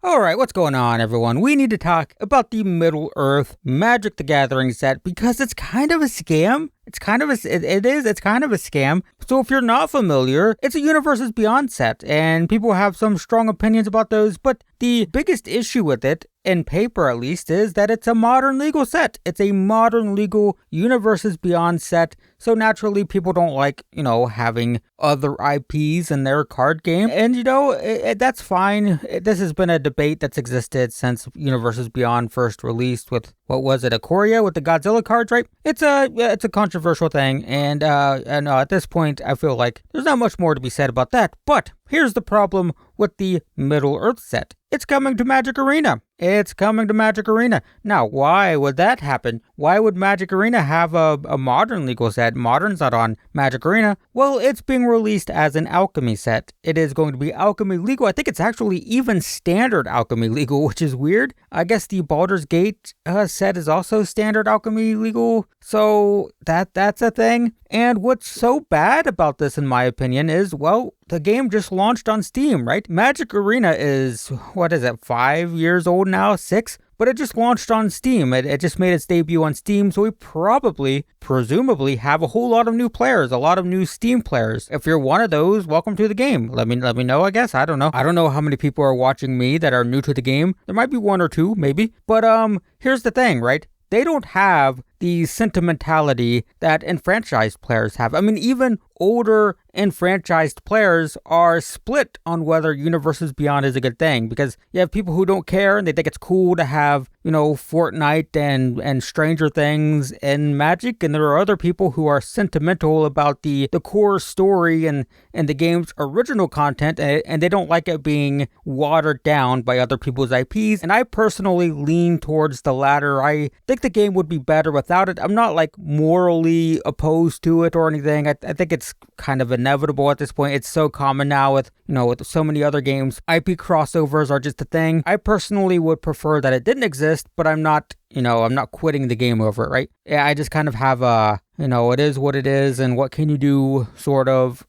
Alright, what's going on, everyone? We need to talk about the Middle-earth Magic the Gathering set because it's kind of a scam. It's kind of a scam. So if you're not familiar, it's a Universes Beyond set, and people have some strong opinions about those, but the biggest issue with it, in paper at least, is that it's a modern legal set. It's a modern legal Universes Beyond set, so naturally people don't like, having other IPs in their card game, and that's fine. This has been a debate that's existed since Universes Beyond first released with, Ikoria with the Godzilla cards, right? It's a controversial thing, and at this point, I feel like there's not much more to be said about that, but here's the problem with the Middle-earth set. It's coming to Magic Arena. Now, why would that happen? Why would Magic Arena have a modern legal set? Modern's not on Magic Arena. Well, it's being released as an Alchemy set. It is going to be Alchemy legal. I think it's actually even standard Alchemy legal, which is weird. I guess the Baldur's Gate set is also standard Alchemy legal. So that's a thing. And what's so bad about this, in my opinion, is, the game just launched on Steam, right? Magic Arena is, 5 years old now? 6? But it just launched on Steam. It just made its debut on Steam, so we presumably have a whole lot of new players, a lot of new Steam players. If you're one of those, welcome to the game. Let me know, I guess. I don't know. I don't know how many people are watching me that are new to the game. There might be one or two, maybe. But here's the thing, right? They don't have the sentimentality that enfranchised players have. I mean, even older enfranchised players are split on whether Universes Beyond is a good thing, because you have people who don't care and they think it's cool to have, Fortnite and Stranger Things and Magic, and there are other people who are sentimental about the core story and the game's original content, and they don't like it being watered down by other people's IPs, and I personally lean towards the latter. I think the game would be better without it. I'm not morally opposed to it or anything. I think it's kind of inevitable at this point. It's so common now with so many other games. IP crossovers are just a thing. I personally would prefer that it didn't exist, but I'm not quitting the game over it, right? Yeah, I just kind of have it is what it is, and what can you do sort of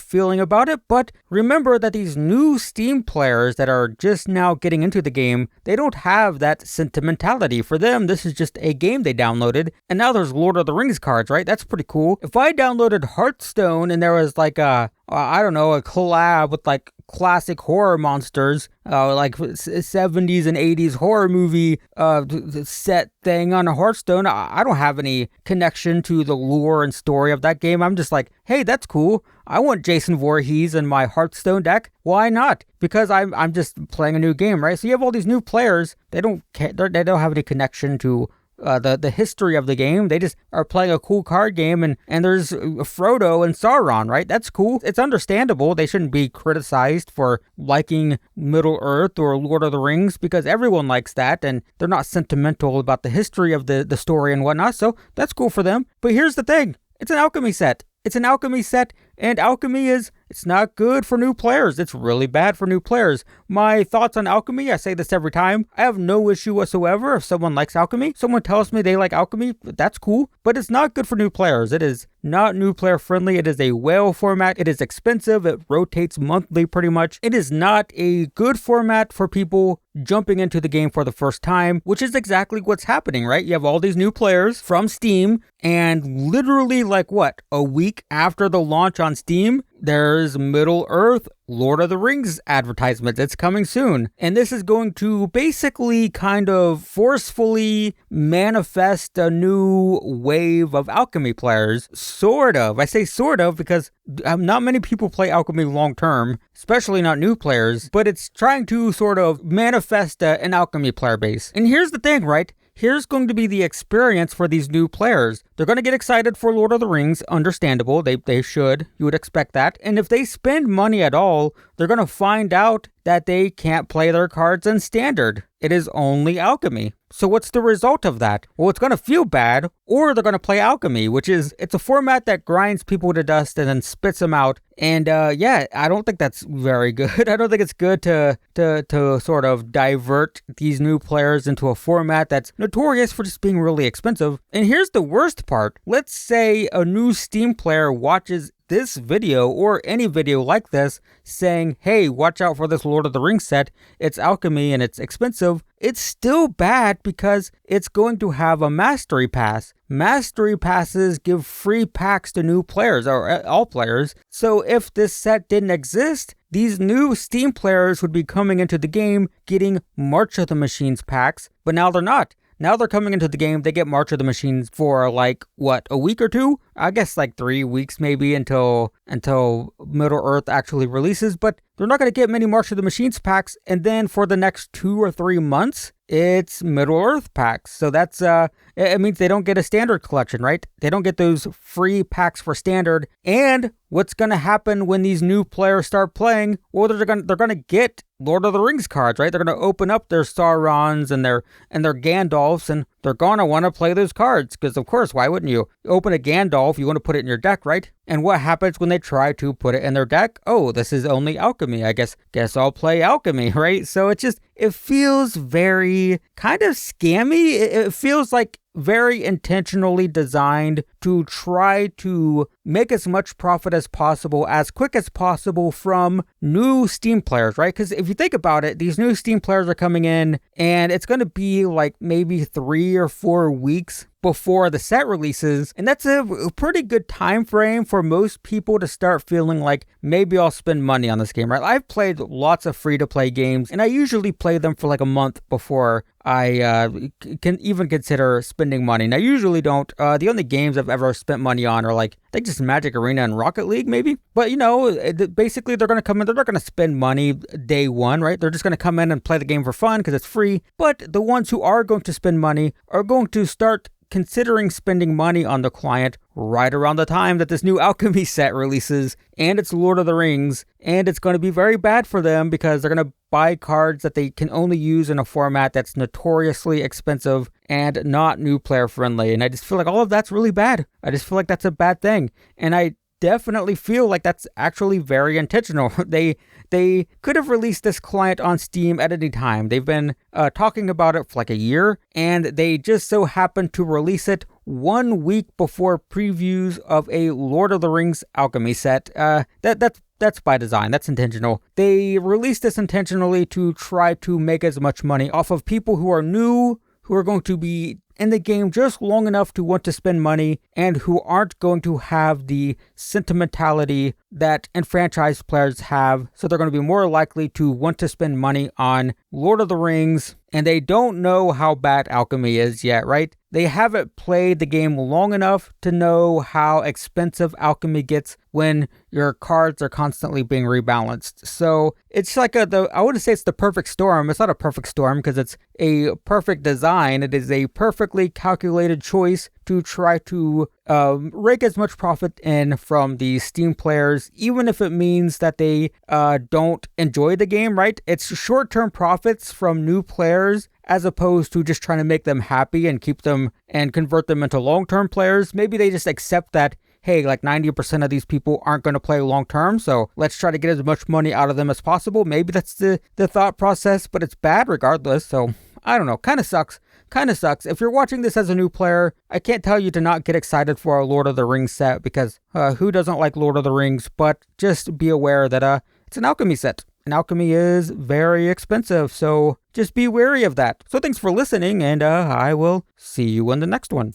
feeling about it. But remember that these new Steam players that are just now getting into the game, they don't have that sentimentality. For them, this is just a game they downloaded, and now there's Lord of the Rings cards, right? That's pretty cool. If I downloaded Hearthstone and there was a collab with classic horror monsters, 70s and 80s horror movie set thing on a Hearthstone, I don't have any connection to the lore and story of that game. I'm just like, hey, that's cool. I want Jason Voorhees in my Hearthstone deck. Why not? Because I'm just playing a new game, right? So you have all these new players. They don't have any connection to the history of the game. They just are playing a cool card game, and there's Frodo and Sauron, right? That's cool. It's understandable. They shouldn't be criticized for liking Middle-earth or Lord of the Rings, because everyone likes that, and they're not sentimental about the history of the story and whatnot, so that's cool for them. But here's the thing. It's an Alchemy set. And Alchemy it's not good for new players. It's really bad for new players. My thoughts on Alchemy, I say this every time. I have no issue whatsoever if someone likes Alchemy. Someone tells me they like Alchemy, that's cool. But it's not good for new players. It is not new player friendly. It is a whale format. It is expensive. It rotates monthly pretty much. It is not a good format for people jumping into the game for the first time, which is exactly what's happening, right? You have all these new players from Steam, and literally a week after the launch on Steam, there's Middle-earth Lord of the Rings advertisements. It's coming soon. And this is going to basically kind of forcefully manifest a new wave of Alchemy players. Sort of. I say sort of because not many people play Alchemy long term, especially not new players, but it's trying to sort of manifest an Alchemy player base. And here's the thing, right? Here's going to be the experience for these new players. They're going to get excited for Lord of the Rings, understandable. They should. You would expect that. And if they spend money at all, they're going to find out that they can't play their cards in Standard. It is only Alchemy. So what's the result of that? Well, it's going to feel bad, or they're going to play Alchemy, it's a format that grinds people to dust and then spits them out. And I don't think that's very good. I don't think it's good to sort of divert these new players into a format that's notorious for just being really expensive. And here's the worst part. Let's say a new Steam player watches this video or any video like this saying, hey, watch out for this Lord of the Rings set, it's Alchemy and it's expensive, it's still bad because it's going to have a Mastery Pass. Mastery Passes give free packs to new players, or all players. So if this set didn't exist, these new Steam players would be coming into the game getting March of the Machines packs, but now they're not. Now they're coming into the game, they get March of the Machines for like, what, a week or two? I guess like 3 weeks maybe until Middle-earth actually releases, but they're not going to get many March of the Machines packs, and then for the next 2 or 3 months, it's Middle-earth packs. So that's, it means they don't get a standard collection, right? They don't get those free packs for standard, and what's going to happen when these new players start playing? Well, they're going to get Lord of the Rings cards, right? They're going to open up their Saurons and their Gandalfs, and they're going to want to play those cards, because of course, why wouldn't you? You open a Gandalf, you want to put it in your deck, right? And what happens when they try to put it in their deck? Oh, this is only Alchemy. I guess I'll play Alchemy, right? So it feels very kind of scammy. It feels like very intentionally designed to try to make as much profit as possible, as quick as possible from new Steam players, right? Because if you think about it, these new Steam players are coming in, and it's going to be like maybe 3 or 4 weeks before the set releases, and that's a pretty good time frame for most people to start feeling like maybe I'll spend money on this game, right? I've played lots of free-to-play games, and I usually play them for like a month before I can even consider spending money. And I usually don't. The only games I've ever spent money on are like, I think just Magic Arena and Rocket League, maybe. But, basically they're going to come in, they're not going to spend money day one, right? They're just going to come in and play the game for fun because it's free. But the ones who are going to spend money are going to start considering spending money on the client right around the time that this new Alchemy set releases, and it's Lord of the Rings, and it's going to be very bad for them because they're going to buy cards that they can only use in a format that's notoriously expensive and not new player friendly. And I just feel like all of that's really bad. I just feel like that's a bad thing. And I definitely feel like that's actually very intentional. They could have released this client on Steam at any time. They've been talking about it for like a year, and they just so happened to release it 1 week before previews of a Lord of the Rings Alchemy set. That's by design. That's intentional. They released this intentionally to try to make as much money off of people who are new, who are going to be in the game just long enough to want to spend money, and who aren't going to have the sentimentality that enfranchised players have. So they're going to be more likely to want to spend money on Lord of the Rings, and they don't know how bad Alchemy is yet, right? They haven't played the game long enough to know how expensive Alchemy gets when your cards are constantly being rebalanced. So it's like I wouldn't say it's the perfect storm. It's not a perfect storm because it's a perfect design. It is a perfectly calculated choice to try to rake as much profit in from the Steam players, even if it means that they don't enjoy the game, right? It's short-term profits from new players as opposed to just trying to make them happy and keep them and convert them into long-term players. Maybe they just accept that, hey, like 90% of these people aren't going to play long-term, so let's try to get as much money out of them as possible. Maybe that's the thought process, but it's bad regardless, so I don't know. Kind of sucks. If you're watching this as a new player, I can't tell you to not get excited for a Lord of the Rings set, because who doesn't like Lord of the Rings? But just be aware that it's an Alchemy set. And Alchemy is very expensive, so just be wary of that. So thanks for listening, and I will see you in the next one.